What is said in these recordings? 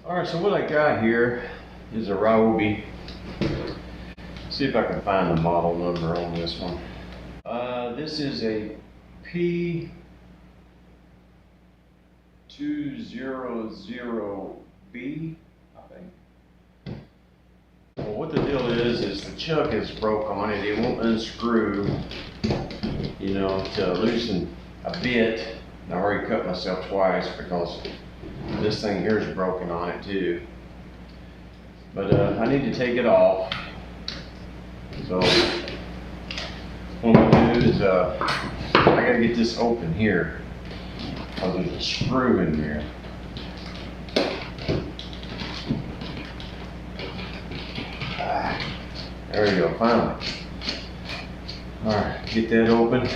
Alright, so what I got here is a Ryobi. See if I can find the model number on this one. This is a P200B, I think. Well, what the deal is the chuck is broke on it. It won't unscrew, you know, to loosen a bit. And I already cut myself twice because this thing here is broken on it too. But I need to take it off. So what I'm gonna do is I gotta get this open here because there's a screw in here. There we go, finally. Alright, get that open.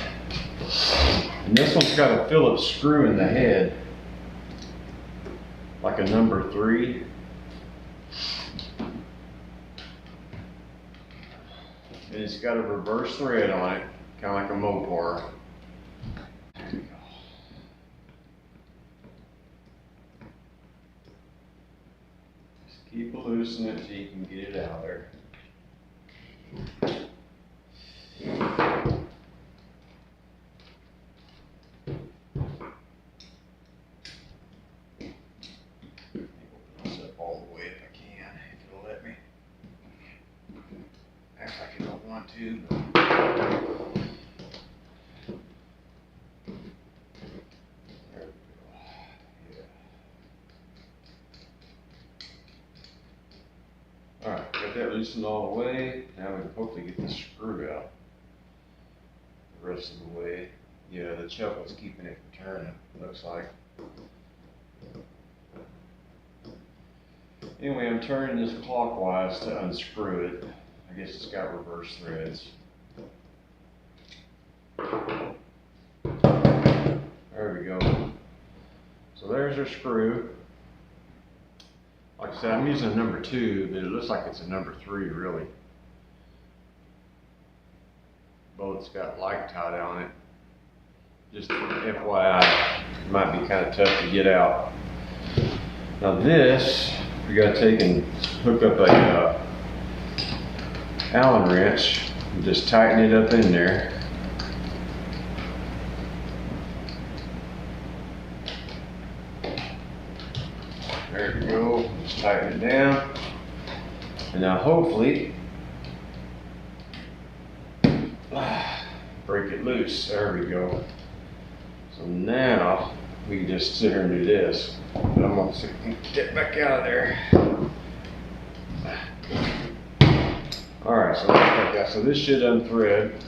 And this one's got a Phillips screw in the head, like a number 3. And it's got a reverse thread on it, kind of like a Mopar. There we go. Just keep loosening it so you can get it out there. All the way if I can, if it'll let me. Act like I don't want to, but there we go. Yeah. Alright, got that loosened all the way. Now we can hopefully get this screw out the rest of the way. Yeah, the chuck was keeping it from turning, looks like. Anyway, I'm turning this clockwise to unscrew it. I guess it's got reverse threads. There we go. So there's our screw. Like I said, I'm using a number 2, but it looks like it's a number 3 really. Both's got Loctite on it. Just FYI, it might be kind of tough to get out. Now this, we got to take and hook up a Allen wrench and just tighten it up in there. There we go, just tighten it down. And now hopefully, break it loose, there we go. So now, we can just sit here and do this. But I'm going to get back out of there. Alright, so that's like that. So this should unthread.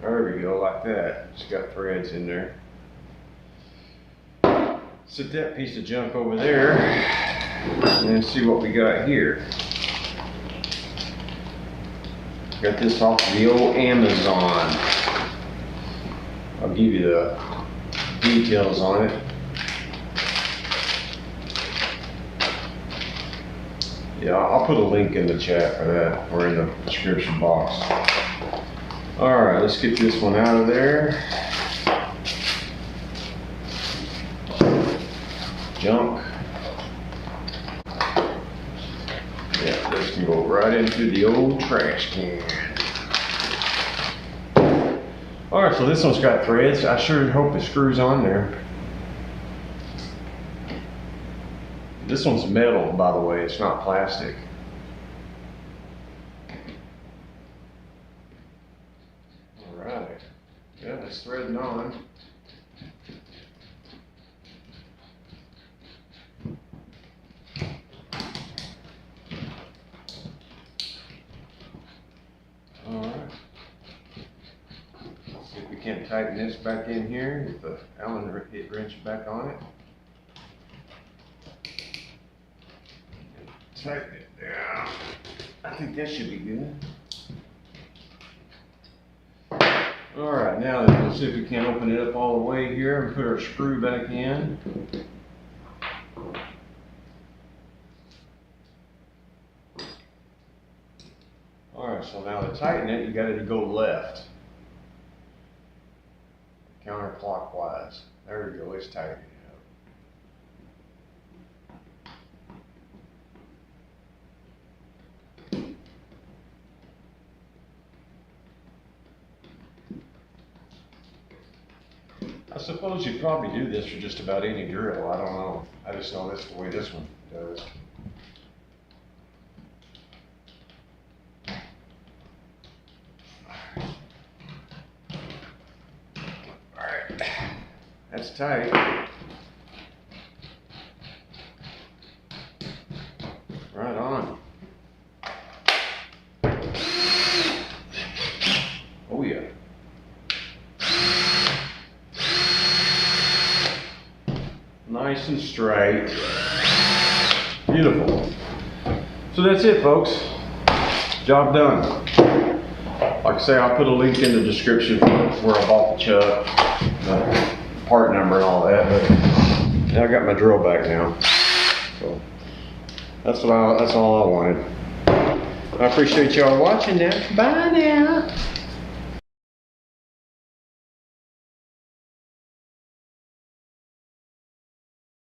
There we go, like that. It's got threads in there. Set that piece of junk over there and then see what we got here. Got this off the old Amazon. I'll give you the details on it. Yeah, I'll put a link in the chat for that, or in the description box. Alright, let's get this one out of there. Junk. Yeah, this can go right into the old trash can. Alright, so this one's got threads. I sure hope it screws on there. This one's metal, by the way, it's not plastic. Alright, yeah, it's threading on. Alright. See if we can't tighten this back in here, get the Allen wrench back on it. Tighten it down. I think that should be good. Alright, now let's see if we can open it up all the way here and put our screw back in. Alright, so now to tighten it, you got to go left. Counterclockwise. There we go, let's tighten it up. I suppose you'd probably do this for just about any drill, I don't know. I just know that's the way this one does. Alright, that's tight. Right on. Oh yeah. Nice and straight. Beautiful. So that's it, folks. Job done. Like I say, I'll put a link in the description for where I bought the chuck, the part number and all that, but I got my drill back now. So that's all I wanted. I appreciate y'all watching now. Bye now.